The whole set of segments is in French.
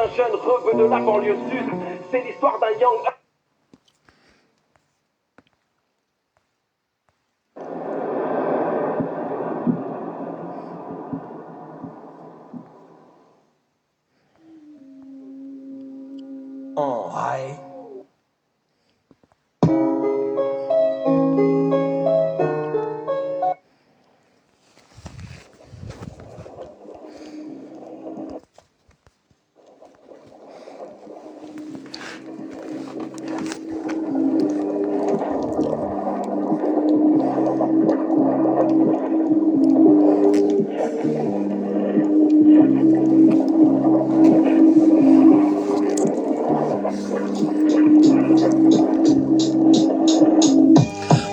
d'un jeune rebeu de la banlieue sud. C'est l'histoire d'un young... Ouais.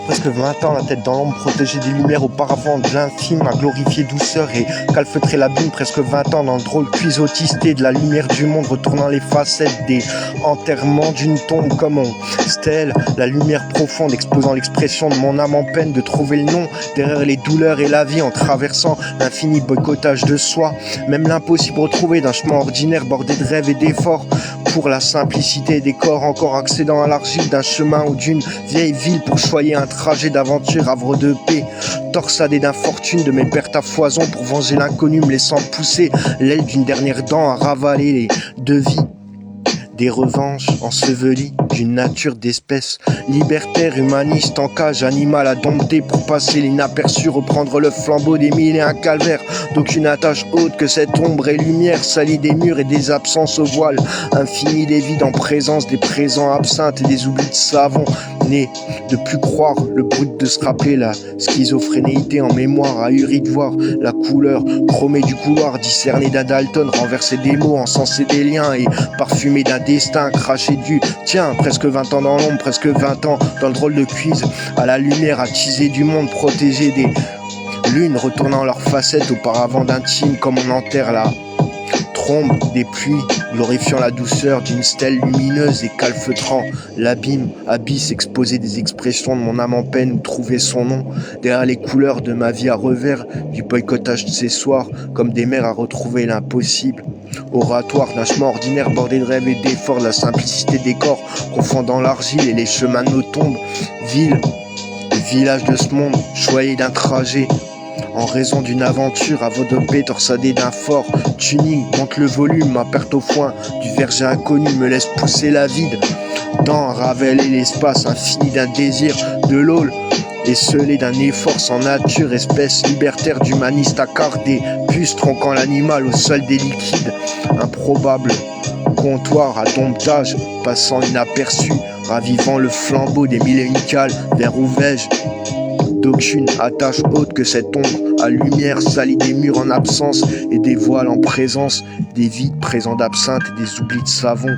Presque 20 ans, la tête dans l'ombre, protégée des lumières auparavant de l'infime, à glorifier douceur et calfeutrer l'abîme. Presque 20 ans dans le drôle cuisotisté de la lumière du monde, retournant les facettes des enterrements d'une tombe comme on stèle la lumière profonde, exposant l'expression de mon âme en peine de trouver le nom derrière les douleurs et la vie en traversant l'infini boycottage de soi. Même l'impossible retrouvé d'un chemin ordinaire bordé de rêves et d'efforts. Pour la simplicité des corps encore accédant à l'argile d'un chemin ou d'une vieille ville pour choyer un trajet d'aventure havre de paix, torsadé d'infortune de mes pertes à foison pour venger l'inconnu, me laissant pousser l'aile d'une dernière dent à ravaler les devis des revanches ensevelies d'une nature d'espèce libertaire, humaniste, en cage, animal à dompter pour passer l'inaperçu, reprendre le flambeau des mille et un calvaires, d'aucune attache haute que cette ombre et lumière salie des murs et des absences au voile infini des vides en présence des présents absinthes et des oublis de savon, nés de plus croire le brut de se rappeler la schizophrénéité en mémoire, ahuri de voir la couleur chromée du couloir, discernée d'un Dalton, renverser des mots, encenser des liens et parfumé d'un destin craché du tien. Presque 20 ans dans l'ombre, presque 20 ans dans le drôle de quiz, à la lumière attisée du monde, protégé des lunes, retournant leurs facettes auparavant d'intime, comme on enterre la trombe des pluies, glorifiant la douceur d'une stèle lumineuse et calfeutrant l'abîme, abysse exposé des expressions de mon âme en peine où trouver son nom, derrière les couleurs de ma vie à revers, du boycottage de ces soirs, comme des mers à retrouver l'impossible. Oratoire d'un chemin ordinaire bordé de rêves et d'efforts, la simplicité des corps confondant l'argile et les chemins de nos tombes, ville et village de ce monde, choyé d'un trajet en raison d'une aventure avodopée, torsadée d'un fort tuning, monte le volume, ma perte au foin du verger inconnu me laisse pousser la vide, dans raveler l'espace infini d'un désir de l'ôle, et scellé d'un effort sans nature, espèce libertaire d'humaniste accardé, puce tronquant l'animal au sol des liquides, improbable comptoir à domptage, passant inaperçu, ravivant le flambeau des millénicales, vers où vais-je d'aucune attache haute que cette ombre à lumière salie des murs en absence et des voiles en présence, des vides présents d'absinthe et des oublis de savon.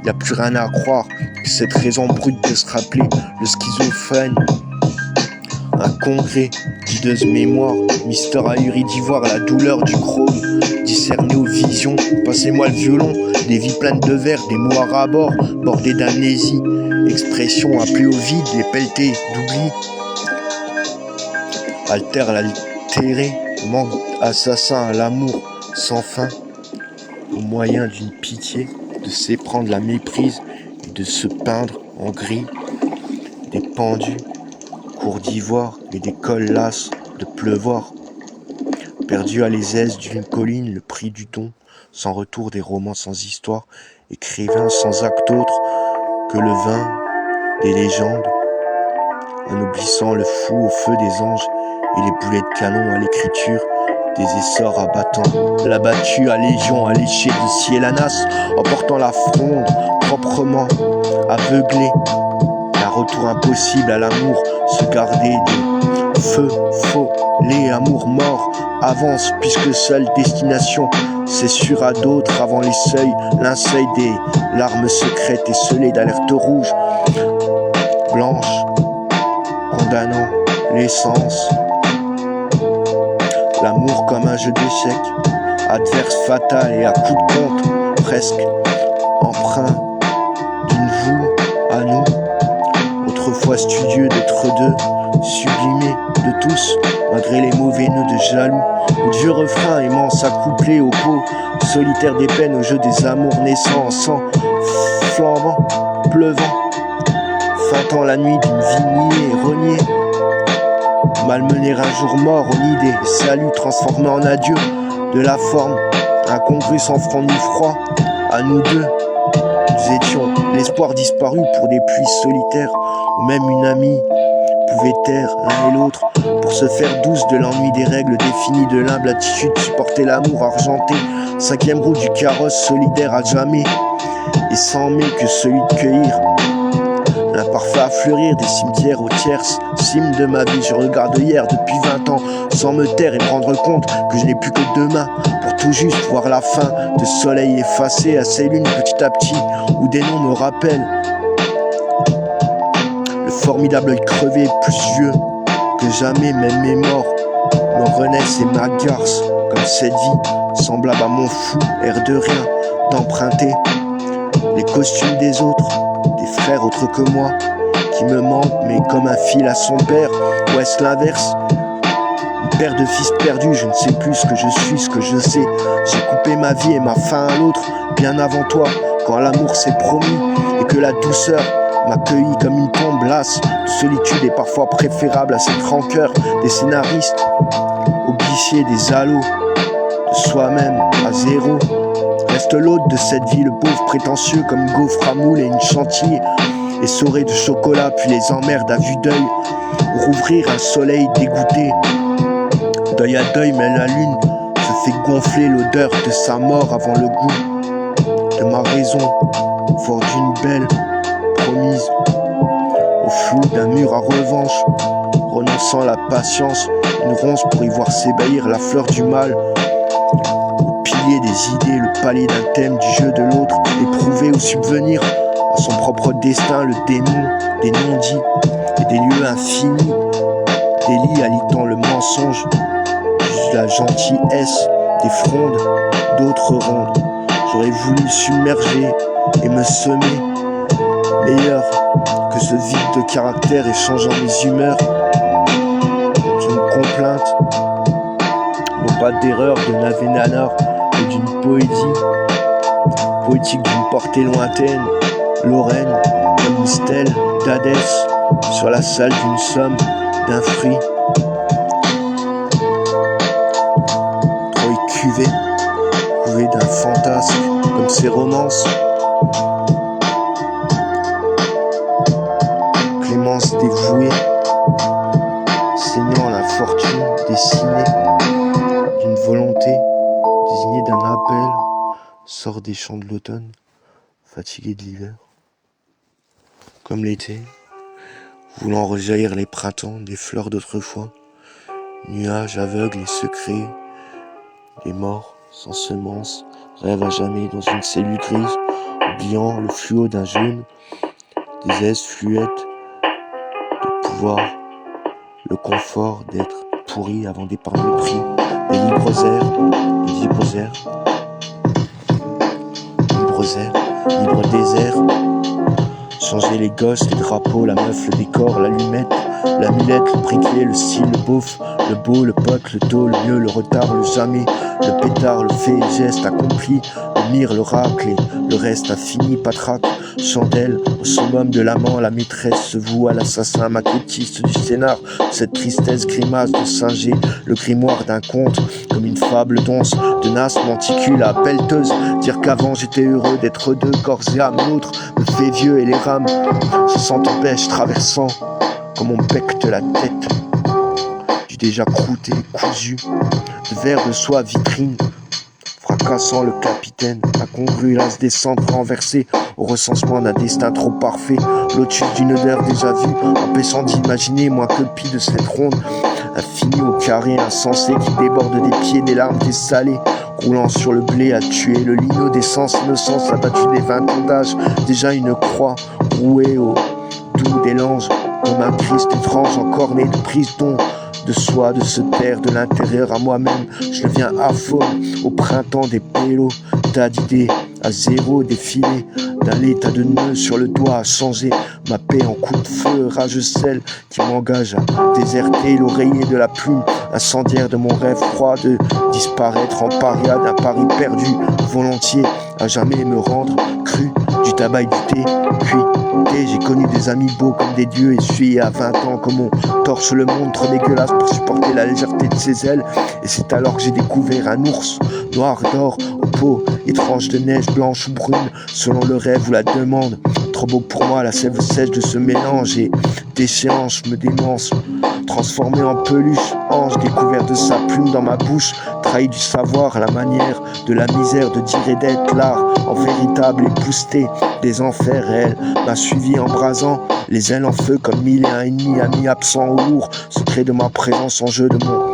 Y a plus rien à croire que cette raison brute de se rappeler le schizophrène. Un congrès d'hideuse mémoire, Mister ahuri d'ivoire, la douleur du chrome, discerné aux visions, passez-moi le violon, des vies pleines de vers, des mots à rabord, bordés d'amnésie, expression appelée au vide, les pelletés d'oubli. Altère l'altéré, manque assassin à l'amour sans fin, au moyen d'une pitié, de s'éprendre la méprise et de se peindre en gris, des pendus, cours d'ivoire et des cols lasses de pleuvoir, perdu à les aises d'une colline, le prix du don, sans retour des romans sans histoire, écrivain sans acte autre que le vin des légendes, en oubliant le fou au feu des anges et les boulets de canon à l'écriture des essors abattants, l'abattu à légion alléché de ciel à nas, emportant la fronde proprement aveuglée, un retour impossible à l'amour, se garder des feux faux, les amours morts avance puisque seule destination c'est sûr à d'autres avant les seuils, linceul des larmes secrètes et scellées d'alerte rouge blanche, condamnant l'essence. L'amour comme un jeu d'échecs, adverse fatal et à coup de compte, presque emprunt d'une vous à nous. Autrefois parfois studieux d'être deux, sublimés de tous, malgré les mauvais nœuds de jaloux, ou de vieux refrains aimant s'accoupler aux peaux, solitaire des peines au jeu des amours naissants en sang, flambant, pleuvant, feintant la nuit d'une vie niée et reniée, malmener un jour mort aux idées, salut transformé en adieu, de la forme, incongrue sans front ni froid, à nous deux, nous étions l'espoir disparu pour des pluies solitaires, ou même une amie pouvait taire l'un et l'autre pour se faire douce de l'ennui des règles définies de l'humble attitude, supporter l'amour argenté, cinquième roue du carrosse solidaire à jamais, et sans mais que celui de cueillir l'imparfait à fleurir des cimetières aux tierces cimes de ma vie. Je regarde hier depuis 20 ans sans me taire et me rendre compte que je n'ai plus que demain pour tout juste voir la fin de soleil effacé à ces lunes petit à petit où des noms me rappellent le formidable œil crevé plus vieux que jamais. Même mes morts me renaissent et m'agarcent comme cette vie semblable à mon fou air de rien d'emprunter les costumes des autres, des frères autres que moi, qui me manquent, mais comme un fil à son père, ou est-ce l'inverse? Une paire de fils perdus, je ne sais plus ce que je suis, ce que je sais. J'ai coupé ma vie et ma fin à l'autre, bien avant toi, quand l'amour s'est promis, et que la douceur m'accueillit comme une tombe lasse. De solitude est parfois préférable à cette rancœur des scénaristes, au guichet des allos, de soi-même à zéro. Reste l'hôte de cette vie, le pauvre prétentieux comme gaufre à moule et une chantilly essorée de chocolat, puis les emmerdes à vue d'œil, rouvrir un soleil dégoûté. Deuil à deuil, mais la lune se fait gonfler l'odeur de sa mort avant le goût de ma raison, fort d'une belle promise, au flou d'un mur à revanche, renonçant la patience, une ronce pour y voir s'ébahir la fleur du mal. Des idées, le palier d'un thème du jeu de l'autre, éprouver ou subvenir à son propre destin, le démon des non-dits et des lieux infinis, des lits alitant le mensonge, la gentillesse des frondes, d'autres rondes. J'aurais voulu submerger et me semer, meilleur que ce vide de caractère échangeant mes humeurs, d'une complainte, non pas d'erreur de navet nanar, et d'une poésie poétique d'une portée lointaine, Lorraine, comme une stèle d'Hadès sur la salle d'une somme d'un fruit. Trop écuvé, couvé d'un fantasme comme ces romances. Clémence dévouée, saignant la fortune dessinée d'une volonté désigné d'un appel, sort des champs de l'automne, fatigué de l'hiver. Comme l'été, voulant rejaillir les printemps des fleurs d'autrefois, nuages aveugles et secrets, des morts sans semences, rêvent à jamais dans une cellule grise, oubliant le fluo d'un jaune, des aises fluettes, de pouvoir, le confort d'être pourri avant d'épargner le prix, des libres airs, libre désert, changer les gosses, les drapeaux, la meuf, le décor, l'allumette, la millette, le briquet, le style, le beauf, le beau, le pote, le tôt, le mieux, le retard, le jamais, le pétard, le fait, le geste accompli, le mire, le racle et le reste infini, patraque, chandelle, au summum de l'amant, la maîtresse se voue à l'assassin maquettiste du scénar, cette tristesse grimace de singer, le grimoire d'un conte, comme une fable d'once, de nasse monticule à pelleteuse, dire qu'avant j'étais heureux d'être deux, corps et âme, l'autre me fait vieux et les rames se sentent en pêche traversant, comme on becte la tête, du déjà croûté, cousu, de verre de soie vitrine, fracassant le capitaine, incongru, las descendre renversé au recensement d'un destin trop parfait, lotus d'une odeur déjà vue, empêchant d'imaginer moins que le pis de cette ronde, infini au carré insensé qui déborde des pieds, des larmes dessalées, roulant sur le blé à tuer le lino des sens, innocence abattu des 20 ans d'âge, déjà une croix rouée au doux des langes, comme un Christ étrange encore né de prise d'on, de soi, de se taire de l'intérieur à moi-même, je deviens aphone au printemps des pélos, tas d'idées à zéro défilé, d'un état de nœud sur le doigt, à changer ma paix en coup de feu, rage sel qui m'engage à déserter l'oreiller de la plume incendiaire de mon rêve froid, de disparaître en paria d'un Paris perdu, volontiers à jamais me rendre cru, du tabac et du thé, puis j'ai connu des amis beaux comme des dieux, essuyés à 20 ans comme on torche le monde trop dégueulasse pour supporter la légèreté de ses ailes. Et c'est alors que j'ai découvert un ours noir d'or aux peaux étranges de neige blanche ou brune, selon le rêve ou la demande. Trop beau pour moi la sève sèche de ce mélange, et déchéance me démence, transformé en peluche, ange découvert de sa plume dans ma bouche, trahi du savoir à la manière de la misère de dire et d'être, l'art en véritable épousseté des enfers. Elle m'a suivi embrasant les ailes en feu comme 1001 ennemis, amis absents au lourd, secret de ma présence en jeu de mon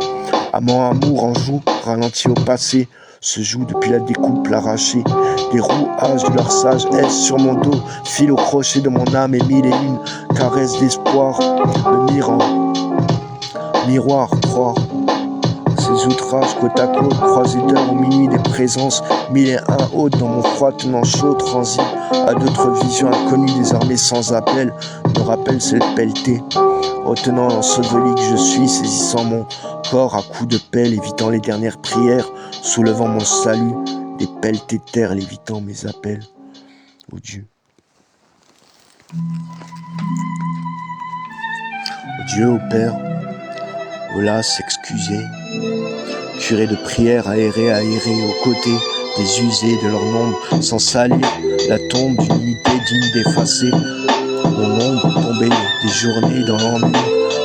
amant amour en joue, ralenti au passé, se joue depuis la découpe, l'arraché. Les rouages de leur sagesse sur mon dos, fil au crochet de mon âme et 1001 caresses d'espoir, le miroir, croire. Ces outrages côte à côte, croisés d'heures au minuit des présences, 1001 hôtes dans mon froid tenant chaud, transi à d'autres visions inconnues désormais sans appel, me rappelle celle pelletée. Retenant l'enseveli que je suis, saisissant mon corps à coups de pelle, évitant les dernières prières, soulevant mon salut, des pelletées de terre, lévitant mes appels. Ô Dieu. Ô Dieu, ô Père, ô las excusé, curé de prière aéré aux côtés des usés de leur nombre, sans salir la tombe d'une unité digne d'effacer mon ombre tombée des journées dans l'ennui.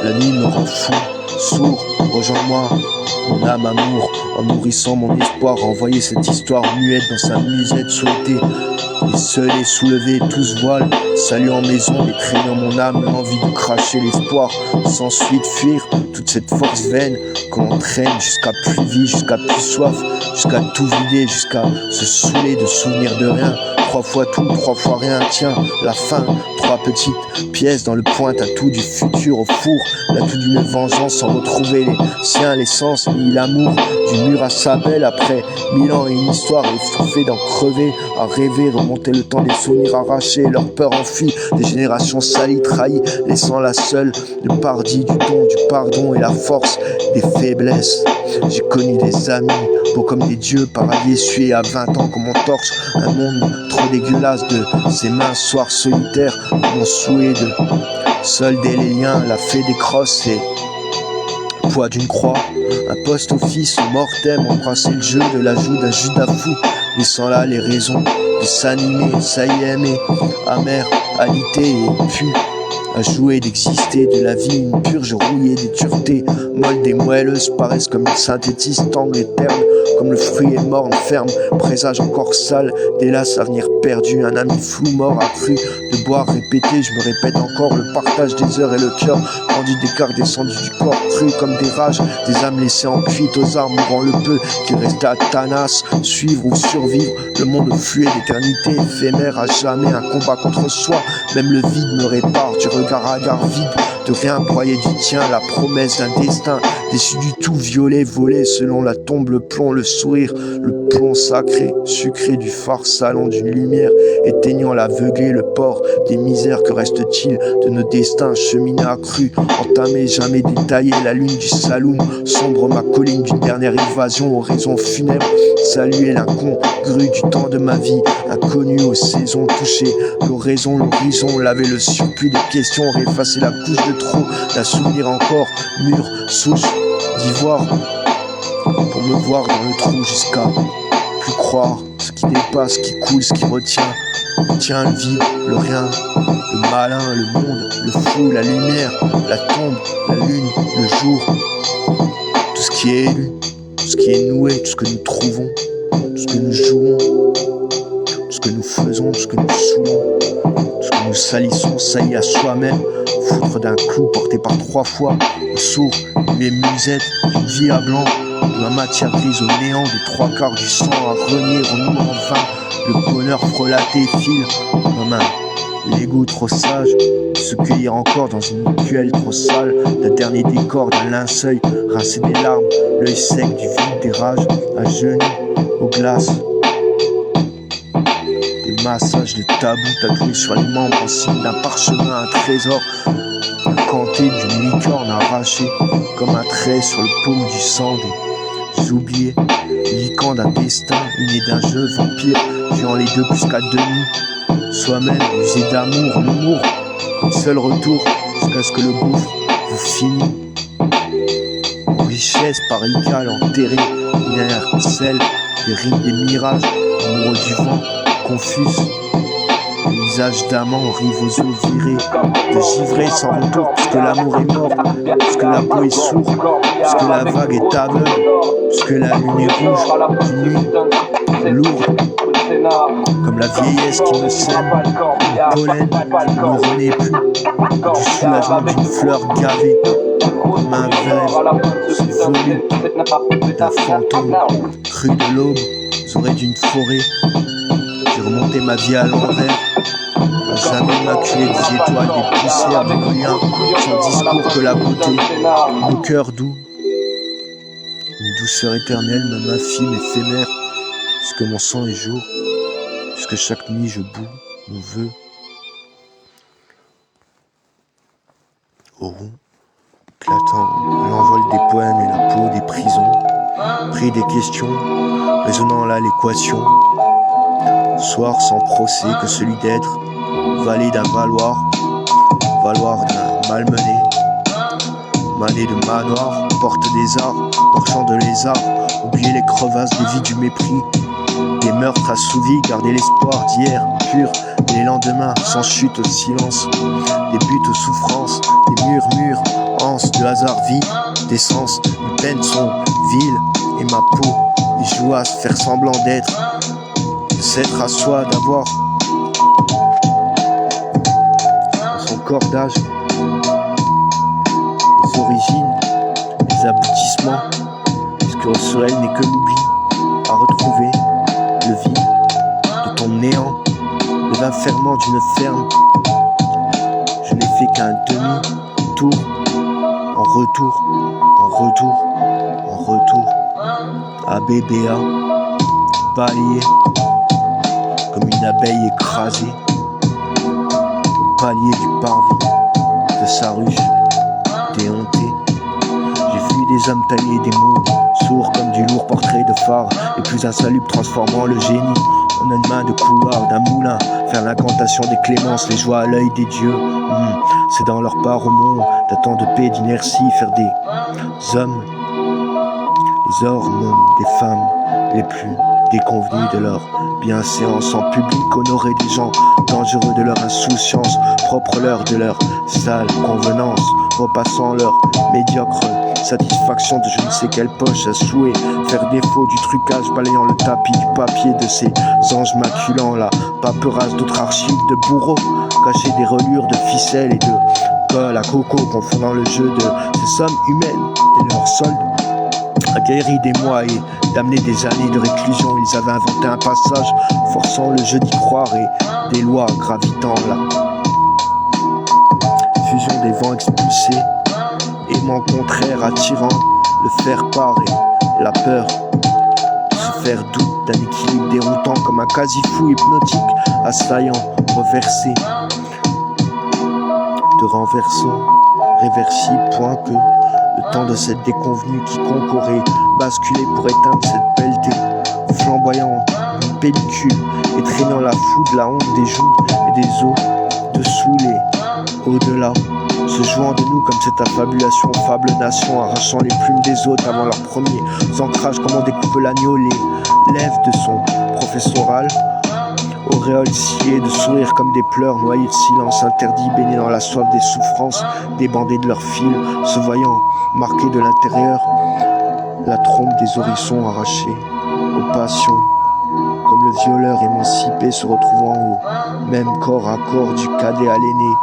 La nuit me rend fou, sourd, rejoins-moi, mon âme amour, en nourrissant mon espoir, envoyer cette histoire muette dans sa musette souhaitée. Et seul et soulevé, tous voiles, saluant mes ondes et traînant mon âme, l'envie de cracher l'espoir, sans suite fuir toute cette force vaine qu'on traîne jusqu'à plus vie, jusqu'à plus soif, jusqu'à tout vider, jusqu'à se saouler de souvenirs de rien. 3 fois tout, 3 fois rien, tiens, la fin, 3 petites pièces dans le pointe-à-tout du futur au four, l'atout d'une vengeance sans retrouver les siens, l'essence ni l'amour du mur à sa belle, après 1000 ans et une histoire étouffée d'en crever, à rêver, remonter le temps des souvenirs arrachés, leur peur enfuie, des générations salies, trahies, laissant la seule, le pardit du don, du pardon et la force des faiblesses. J'ai connu des amis, beaux comme des dieux, paradis essuyés à 20 ans comme on torche un monde trop dégueulasse de ses mains soirs solitaires, mon souhait de solder les liens, la fée des crosses et poids d'une croix, un post-office mortem, embrasser le jeu de l'ajout d'un Judas fou, laissant là les raisons de s'animer, ça y est, mais amer, alité et pu à jouer d'exister de la vie, une purge rouillée des duretés, molles et moelleuses paraissent comme une synthétise, tangle et terne, comme le fruit est mort, ferme, présage encore sale, d'hélas avenir perdu, un ami flou mort accru, de boire répété, je me répète encore, le partage des heures et le cœur, rendu des cartes descendu du corps, cru comme des rages, des âmes laissées en cuite aux armes, mourant le peu, qui reste à Tanas, suivre ou survivre, le monde fluet d'éternité, éphémère à jamais, un combat contre soi, même le vide me répare, du regard hagard vide, de rien broyer du tien, la promesse d'un destin, déçu du tout, violet, volé, selon la tombe, le plomb, le sourire, le plomb sacré, sucré du phare salon d'une lumière, éteignant l'aveuglé, le port des misères, que reste-t-il de nos destins, cheminés accrus, entamés, jamais détaillés, la lune du saloum, sombre ma colline d'une dernière évasion, horizon funèbre, saluer l'incongru du temps de ma vie, inconnu aux saisons touchées, l'oraison, l'horizon, laver le surplus des questions, effacer la couche de trop, d'un souvenir encore, mûr, souche d'ivoire, pour me voir dans le trou jusqu'à plus croire, ce qui dépasse, ce qui coule, ce qui retient, tient le vide, le rien, le malin, le monde, le fou, la lumière, la tombe, la lune, le jour, tout ce qui est élu, tout ce qui est noué, tout ce que nous trouvons, tout ce que nous jouons, tout ce que nous faisons, tout ce que nous saoulons, tout ce que nous salissons, saillit à soi-même, foutre d'un clou porté par 3 fois, au sourd, les musettes d'une vie à blanc, de la matière grise au néant, des 3/4 du sang à renier, renouer en vain, le bonheur frelaté file comme un Lego trop sage, se cueillir encore dans une mutuelle trop sale, d'un dernier décor, d'un linceul, rincer des larmes, l'œil sec du vide des rages, à genoux, aux glaces, des Des massages de tabou tatoués sur les membres en signe d'un parchemin, un trésor canté d'une licorne arrachée comme un trait sur le paume du sang des oubliés, liquant d'un destin inné d'un jeu vampire, tuant les deux plus qu'à demi, soi-même usé d'amour, l'humour, comme seul retour, jusqu'à ce que le gouffre vous finisse. En richesse par égale enterrée, linéaire, celle des rimes des mirages, amoureux du vent, confus. Visage d'amant, rive aux eaux virées, de givré sans retour, puisque l'amour est mort, puisque la peau est sourde, puisque la vague est aveugle, puisque la lune est rouge, d'une nuit lourde, comme la vieillesse qui me sème, le pollen qui ne renaît plus, du soulagement d'une fleur gavée, comme un verre, ce volume d'un fantôme, cru de l'aube, aux oreilles d'une forêt. J'ai remonté ma vie à l'envers, à jamais m'acculer des étoiles, des poussières, des bouillons, sans discours que la beauté, mon cœur doux, une douceur éternelle, même infime, éphémère, puisque mon sang est jour, puisque chaque nuit je boue mon vœu. Au rond, éclatant l'envol des poèmes et la peau des prisons, pris des questions, résonnant là l'équation. Soir sans procès que celui d'être, valet d'un valoir, valoir d'un malmené, mané de manoir, porte des arts, marchand de lézards, oublier les crevasses des vies du mépris, des meurtres assouvis, garder l'espoir d'hier pur, et les lendemains sans chute au silence, des buts aux souffrances, des murmures, anses de hasard vide, d'essence, mes peines sont viles, et ma peau, les joue à se faire semblant d'être, de s'être à soi, d'avoir dans son cordage les origines, les aboutissements, puisque au seul n'est que l'oubli, à retrouver le vide de ton néant, le vin ferment d'une ferme. Je n'ai fait qu'un demi-tour, en retour, en retour, en retour, à BBA, balayé comme une abeille écrasée au palier du parvis de sa ruche déhontée. J'ai vu des hommes tailler des mots sourds comme du lourd portrait de phare, les plus insalubres transformant le génie en une main de couloir d'un moulin, faire l'incantation des clémences, les joies à l'œil des dieux. C'est dans leur part au monde d'un temps de paix, d'inertie, faire des hommes les hormones des femmes les plus déconvenus de leur bienséance en public, honorer des gens dangereux de leur insouciance, propre leur de leur sale convenance, repassant leur médiocre satisfaction de je ne sais quelle poche à souhait, faire défaut du trucage, balayant le tapis du papier de ces anges maculant la paperasse d'autres archives de bourreaux, cacher des reliures de ficelles et de colle à coco, confondant le jeu de ces sommes humaines et leur solde aguerri des mois et d'amener des années de réclusion. Ils avaient inventé un passage forçant le jeu d'y croire et des lois gravitant la fusion des vents expulsés, aimant contraire attirant le faire-part et la peur se faire doute d'un équilibre déroutant comme un quasi-fou hypnotique assaillant, reversé de renversant, réversible, point que le temps de cette déconvenue qui concourait basculer pour éteindre cette pelletée flamboyante, une pellicule, et traînant la foudre, la honte des joues et des os, dessous les au-delà, se jouant de nous comme cette affabulation, fable nation, arrachant les plumes des autres avant leur premier ancrage, comme on découpe l'agneau, les lèvres de son professoral, auréole sciée de sourires comme des pleurs, noyés de silence interdit, baignés dans la soif des souffrances, débandés de leurs fils, se voyant marqués de l'intérieur, la trompe des horissons arrachés aux passions, comme le violeur émancipé se retrouvant au même corps à corps du cadet à l'aîné,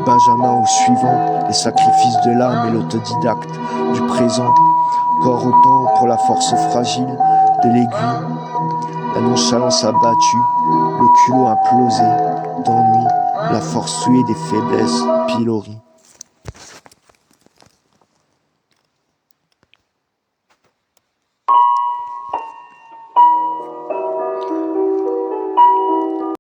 Benjamin au suivant, les sacrifices de l'âme et l'autodidacte du présent, corps autant pour la force fragile de l'aiguille, la nonchalance abattue, le culot implosé d'ennui, la force souillée des faiblesses pilori.